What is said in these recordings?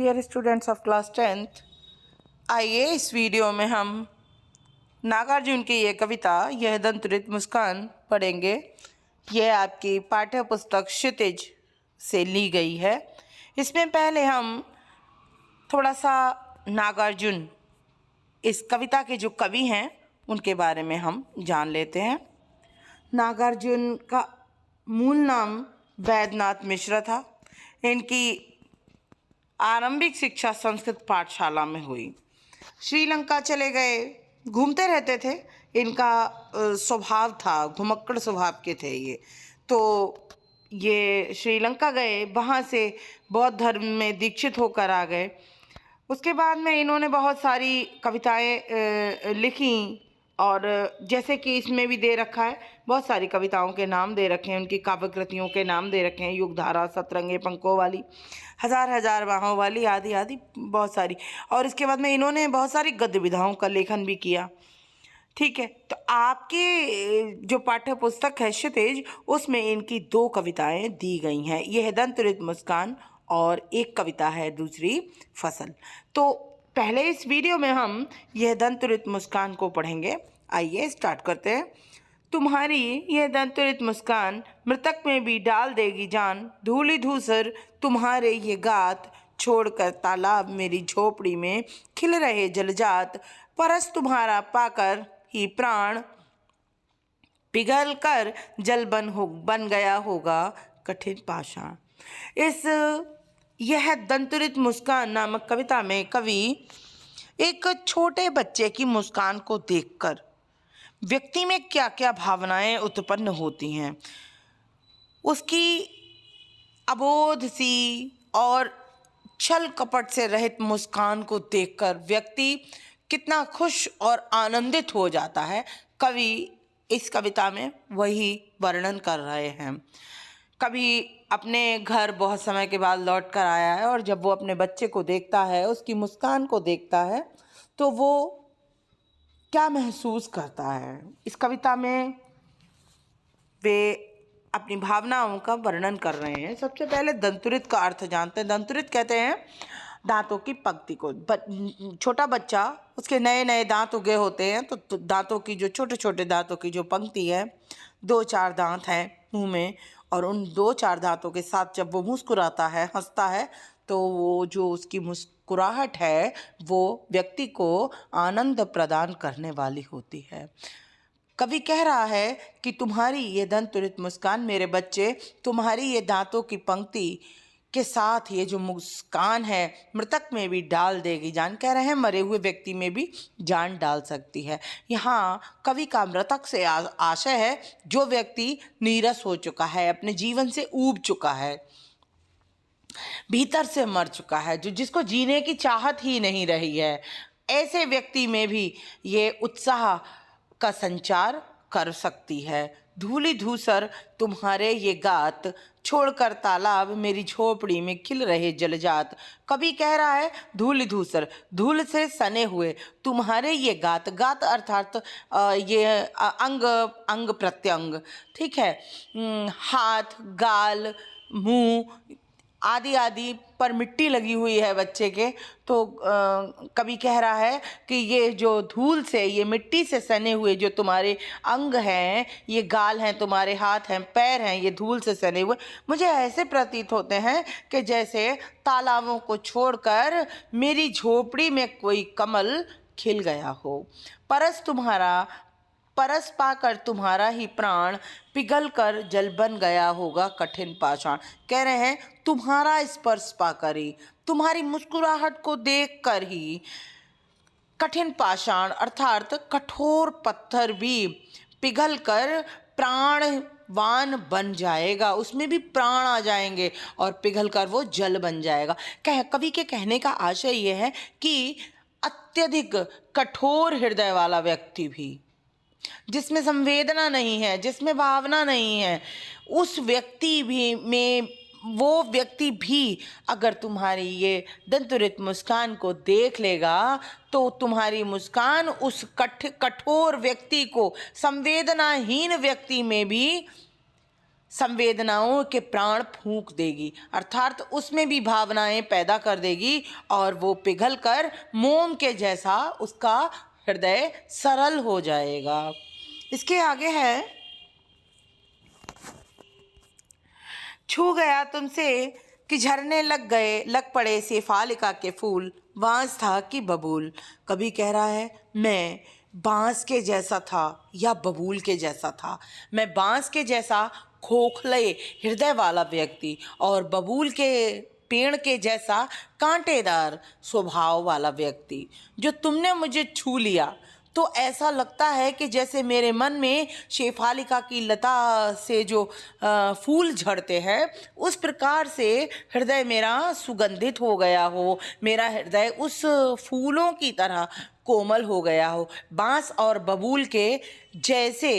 Dear students of class 10th, आइए इस video में हम नागार्जुन की ये कविता यह दंतुरित मुस्कान पढ़ेंगे। यह आपकी पाठ्य पुस्तक क्षितिज से ली गई है। इसमें पहले हम थोड़ा सा नागार्जुन, इस कविता के जो कवि हैं उनके बारे में हम जान लेते हैं। नागार्जुन का मूल नाम वैद्यनाथ मिश्र था। इनकी आरंभिक शिक्षा संस्कृत पाठशाला में हुई। श्रीलंका चले गए, घूमते रहते थे। इनका स्वभाव था, घुमक्कड़ स्वभाव के थे ये। तो ये श्रीलंका गए, वहाँ से बौद्ध धर्म में दीक्षित होकर आ गए। उसके बाद में इन्होंने बहुत सारी कविताएं लिखी, और जैसे कि इसमें भी दे रखा है, बहुत सारी कविताओं के नाम दे रखे हैं, उनकी काव्य कृतियों के नाम दे रखे हैं। युगधारा, सतरंगे पंखों वाली, हजार हजार बाहों वाली, आदि आदि बहुत सारी। और इसके बाद में इन्होंने बहुत सारी गद्य विधाओं का लेखन भी किया। ठीक है, तो आपकी जो पाठ्य पुस्तक है क्षितिज, उसमें इनकी 2 कविताएं दी गई हैं। यह दंतुरित मुस्कान और एक कविता है दूसरी फसल। तो पहले इस वीडियो में हम यह दंतुरित मुस्कान को पढ़ेंगे। आइए स्टार्ट करते हैं। तुम्हारी यह दंतुरित मुस्कान मृतक में भी डाल देगी जान, धूली धूसर तुम्हारे ये गात, छोड़कर तालाब मेरी झोपड़ी में खिल रहे जलजात, परस तुम्हारा पाकर ही प्राण पिघल कर जल बन गया होगा कठिन पाषाण। यह दंतुरित मुस्कान नामक कविता में कवि एक छोटे बच्चे की मुस्कान को देखकर व्यक्ति में क्या क्या भावनाएं उत्पन्न होती हैं, उसकी अबोध सी और छल कपट से रहित मुस्कान को देखकर व्यक्ति कितना खुश और आनंदित हो जाता है, कवि इस कविता में वही वर्णन कर रहे हैं। कभी अपने घर बहुत समय के बाद लौट कर आया है, और जब वो अपने बच्चे को देखता है, उसकी मुस्कान को देखता है, तो वो क्या महसूस करता है। इस कविता में वे अपनी भावनाओं का वर्णन कर रहे हैं। सबसे पहले दंतुरित का अर्थ जानते हैं। दंतुरित कहते हैं दांतों की पंक्ति को। छोटा बच्चा, उसके नए नए दांत उगे होते हैं, तो दांतों की जो छोटे छोटे दांतों की जो पंक्ति है, 2-4 दांत हैं मुंह में, और उन 2-4 दांतों के साथ जब वो मुस्कुराता है, हंसता है, तो वो जो उसकी मुस्कुराहट है वो व्यक्ति को आनंद प्रदान करने वाली होती है। कवि कह रहा है कि तुम्हारी ये दंतुरित मुस्कान, मेरे बच्चे, तुम्हारी ये दांतों की पंक्ति के साथ ये जो मुस्कान है मृतक में भी डाल देगी जान। कह रहे हैं मरे हुए व्यक्ति में भी जान डाल सकती है। यहाँ कवि का मृतक से आशय है जो व्यक्ति नीरस हो चुका है, अपने जीवन से ऊब चुका है, भीतर से मर चुका है, जिसको जीने की चाहत ही नहीं रही है। ऐसे व्यक्ति में भी ये उत्साह का संचार कर सकती है। धूली धूसर तुम्हारे ये गात, छोड़कर तालाब मेरी झोपड़ी में खिल रहे जलजात। कवि कह रहा है धूली धूसर, धूल से सने हुए तुम्हारे ये गात, गात अर्थात ये अंग प्रत्यंग, ठीक है, हाथ, गाल, मुंह आदि आदि पर मिट्टी लगी हुई है बच्चे के। तो कवि कह रहा है कि ये जो धूल से, ये मिट्टी से सने हुए जो तुम्हारे अंग हैं, ये गाल हैं, तुम्हारे हाथ हैं, पैर हैं, ये धूल से सने हुए मुझे ऐसे प्रतीत होते हैं कि जैसे तालाबों को छोड़कर मेरी झोपड़ी में कोई कमल खिल गया हो। परस पाकर तुम्हारा ही प्राण पिघल कर जल बन गया होगा कठिन पाषाण। कह रहे हैं तुम्हारा स्पर्श पाकर ही, तुम्हारी मुस्कुराहट को देखकर ही कठिन पाषाण अर्थात कठोर पत्थर भी पिघल कर प्राणवान बन जाएगा, उसमें भी प्राण आ जाएंगे और पिघल कर वो जल बन जाएगा। कवि के कहने का आशय ये है कि अत्यधिक कठोर हृदय वाला व्यक्ति भी, जिसमें संवेदना नहीं है, जिसमें भावना नहीं है, उस व्यक्ति भी में वो व्यक्ति भी अगर तुम्हारी ये दंतुरित मुस्कान को देख लेगा, तो तुम्हारी मुस्कान उस कठोर व्यक्ति को, संवेदनाहीन व्यक्ति में भी संवेदनाओं के प्राण फूंक देगी, अर्थात उसमें भी भावनाएं पैदा कर देगी और वो पिघल कर मोम के जैसा उसका हृदय सरल हो जाएगा। इसके आगे है, छू गया तुमसे कि झरने लग पड़े शेफालिका के फूल, बांस था कि बबूल। कभी कह रहा है मैं बांस के जैसा था या बबूल के जैसा था, मैं बांस के जैसा खोखले हृदय वाला व्यक्ति और बबूल के पेड़ के जैसा कांटेदार स्वभाव वाला व्यक्ति। जो तुमने मुझे छू लिया तो ऐसा लगता है कि जैसे मेरे मन में शेफालिका की लता से जो फूल झड़ते हैं उस प्रकार से हृदय मेरा सुगंधित हो गया हो, मेरा हृदय उस फूलों की तरह कोमल हो गया हो। बांस और बबूल के जैसे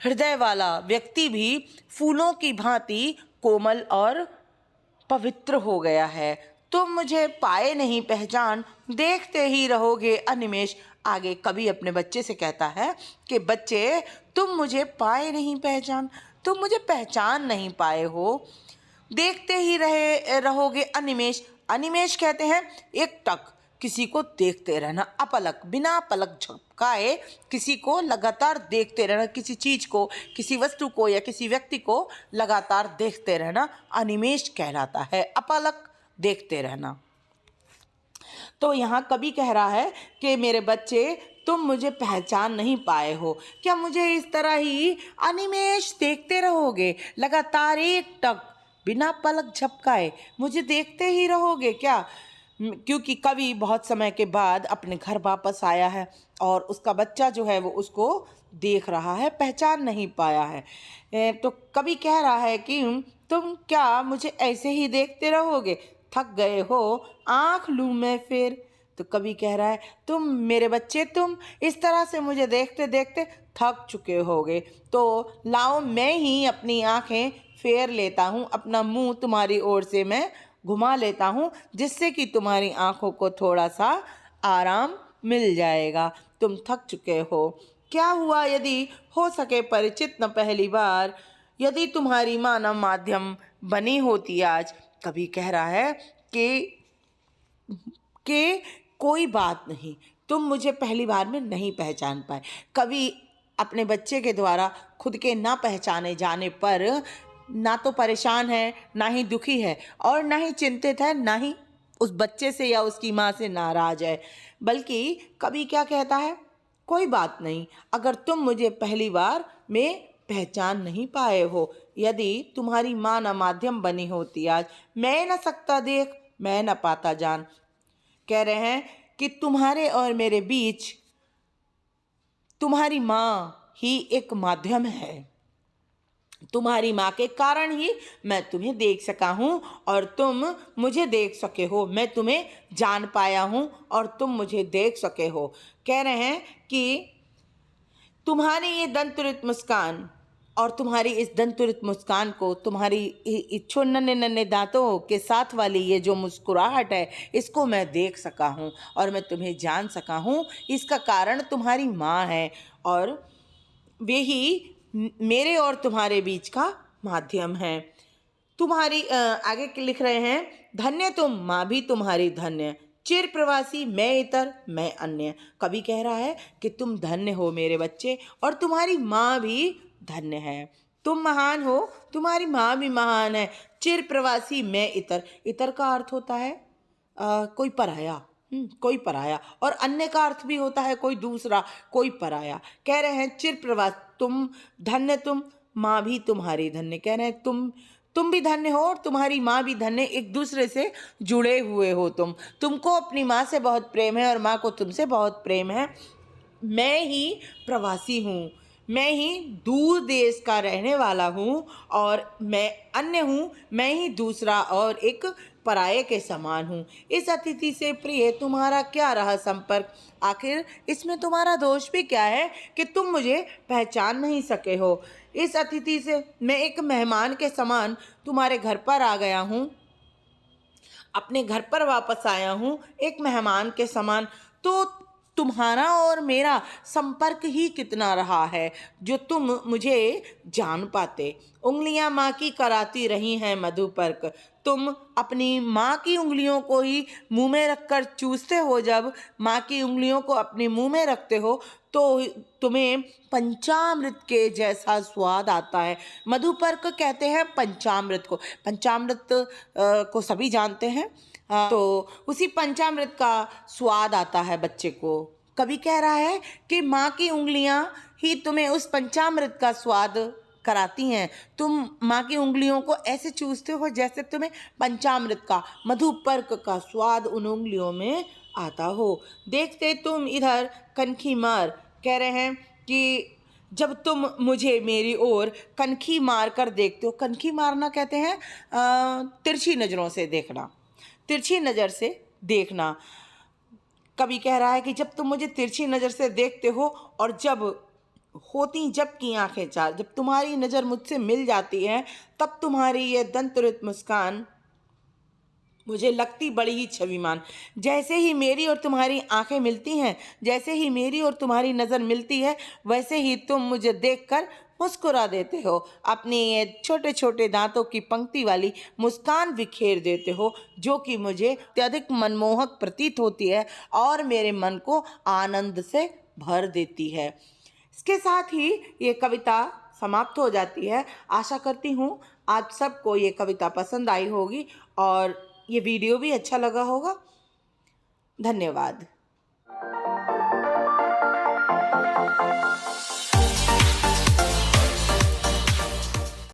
हृदय वाला व्यक्ति भी फूलों की भांति कोमल और पवित्र हो गया है। तुम मुझे पाए नहीं पहचान, देखते ही रहोगे अनिमेष। आगे कवि अपने बच्चे से कहता है कि बच्चे तुम मुझे पाए नहीं पहचान, तुम मुझे पहचान नहीं पाए हो, देखते ही रहोगे अनिमेष। अनिमेष कहते हैं एक टक, किसी को देखते रहना, अपलक बिना पलक झपकाए किसी को लगातार देखते रहना, किसी चीज को, किसी वस्तु को या किसी व्यक्ति को लगातार देखते रहना अनिमेष कहलाता है, अपलक देखते रहना। तो यहाँ कवि कह रहा है कि मेरे बच्चे तुम मुझे पहचान नहीं पाए हो, क्या मुझे इस तरह ही अनिमेष देखते रहोगे, लगातार एक टक बिना पलक झपकाए मुझे देखते ही रहोगे क्या? क्योंकि कवि बहुत समय के बाद अपने घर वापस आया है और उसका बच्चा जो है वो उसको देख रहा है, पहचान नहीं पाया है। तो कवि कह रहा है कि तुम क्या मुझे ऐसे ही देखते रहोगे, थक गए हो, आंख लूं मैं फिर? तो कवि कह रहा है तुम मेरे बच्चे तुम इस तरह से मुझे देखते देखते थक चुके होगे, तो लाओ मैं ही अपनी आंखें फेर लेता हूँ, अपना मुंह तुम्हारी ओर से मैं घुमा लेता हूँ, जिससे कि तुम्हारी आंखों को थोड़ा सा आराम मिल जाएगा। तुम थक चुके हो। क्या हुआ यदि हो सके परिचित न पहली बार, यदि तुम्हारी माँ न माध्यम बनी होती आज। कभी कह रहा है कि कोई बात नहीं, तुम मुझे पहली बार में नहीं पहचान पाए। कभी अपने बच्चे के द्वारा खुद के ना पहचाने जाने पर ना तो परेशान है, ना ही दुखी है और ना ही चिंतित है, ना ही उस बच्चे से या उसकी माँ से नाराज है, बल्कि कभी क्या कहता है, कोई बात नहीं, अगर तुम मुझे पहली बार में पहचान नहीं पाए हो, यदि तुम्हारी माँ न माध्यम बनी होती आज, मैं न सकता देख, मैं न पाता जान। कह रहे हैं कि तुम्हारे और मेरे बीच तुम्हारी माँ ही एक माध्यम है, तुम्हारी माँ के कारण ही मैं तुम्हें देख सका हूँ और तुम मुझे देख सके हो, मैं तुम्हें जान पाया हूँ और तुम मुझे देख सके हो। कह रहे हैं कि तुम्हारी ये दंतुरित मुस्कान और तुम्हारी इस दंतुरित मुस्कान को, तुम्हारी नन्हे नन्हे दांतों के साथ वाली ये जो मुस्कुराहट है, इसको मैं देख सका हूँ और मैं तुम्हें जान सका हूँ। इसका कारण तुम्हारी माँ है और वे ही मेरे और तुम्हारे बीच का माध्यम है। तुम्हारी आगे लिख रहे हैं, धन्य तुम माँ भी तुम्हारी धन्य, चिर प्रवासी मैं इतर मैं अन्य। कवि कह रहा है कि तुम धन्य हो मेरे बच्चे और तुम्हारी माँ भी धन्य है। तुम महान हो, तुम्हारी माँ भी महान है। चिर प्रवासी मैं इतर, इतर का अर्थ होता है कोई पराया, कोई पराया, और अन्य का अर्थ भी होता है कोई दूसरा, कोई पराया। कह रहे हैं चिर प्रवास, तुम धन्य, तुम माँ भी तुम्हारी धन्य। कह रहे हैं तुम भी धन्य हो और तुम्हारी माँ भी धन्य, एक दूसरे से जुड़े हुए हो तुमको अपनी माँ से बहुत प्रेम है और माँ को तुमसे बहुत प्रेम है। मैं ही प्रवासी हूँ, मैं ही दूर देश का रहने वाला हूँ और मैं अन्य हूँ, मैं ही दूसरा और एक पराये के समान हूँ। इस अतिथि से प्रिय तुम्हारा क्या रहा संपर्क, आखिर इसमें तुम्हारा दोष भी क्या है कि तुम मुझे पहचान नहीं सके हो। इस अतिथि से मैं एक मेहमान के समान तुम्हारे घर पर आ गया हूँ, अपने घर पर वापस आया हूँ एक मेहमान के समान, तो तुम्हारा और मेरा संपर्क ही कितना रहा है जो तुम मुझे जान पाते। उंगलियां माँ की कराती रही हैं मधुपर्क, तुम अपनी माँ की उंगलियों को ही मुंह में रखकर चूसते हो। जब माँ की उंगलियों को अपने मुंह में रखते हो तो तुम्हें पंचामृत के जैसा स्वाद आता है। मधुपर्क कहते हैं पंचामृत को। पंचामृत को सभी जानते हैं। तो उसी पंचामृत का स्वाद आता है बच्चे को। कवि कह रहा है कि माँ की उंगलियां ही तुम्हें उस पंचामृत का स्वाद कराती हैं। तुम माँ की उंगलियों को ऐसे चूसते हो जैसे तुम्हें पंचामृत का, मधुपर्क का स्वाद उन उंगलियों में आता हो। देखते तुम इधर कनखी मार, कह रहे हैं कि जब तुम मुझे मेरी ओर कनखी मार कर देखते हो। कनखी मारना कहते हैं तिरछी नज़रों से देखना, तिरछी नज़र से देखना। कवि कह रहा है कि जब तुम मुझे तिरछी नज़र से देखते हो और जब होती जब की आंखें चार, जब तुम्हारी नज़र मुझसे मिल जाती है तब तुम्हारी ये दंतरित मुस्कान मुझे लगती बड़ी ही छविमान। जैसे ही मेरी और तुम्हारी आंखें मिलती हैं, जैसे ही मेरी और तुम्हारी नज़र मिलती है, वैसे ही तुम मुझे देखकर मुस्कुरा देते हो। अपने ये छोटे छोटे दांतों की पंक्ति वाली मुस्कान बिखेर देते हो जो कि मुझे अत्यधिक मनमोहक प्रतीत होती है और मेरे मन को आनंद से भर देती है। इसके साथ ही ये कविता समाप्त हो जाती है। आशा करती हूँ आप सबको ये कविता पसंद आई होगी और ये वीडियो भी अच्छा लगा होगा। धन्यवाद।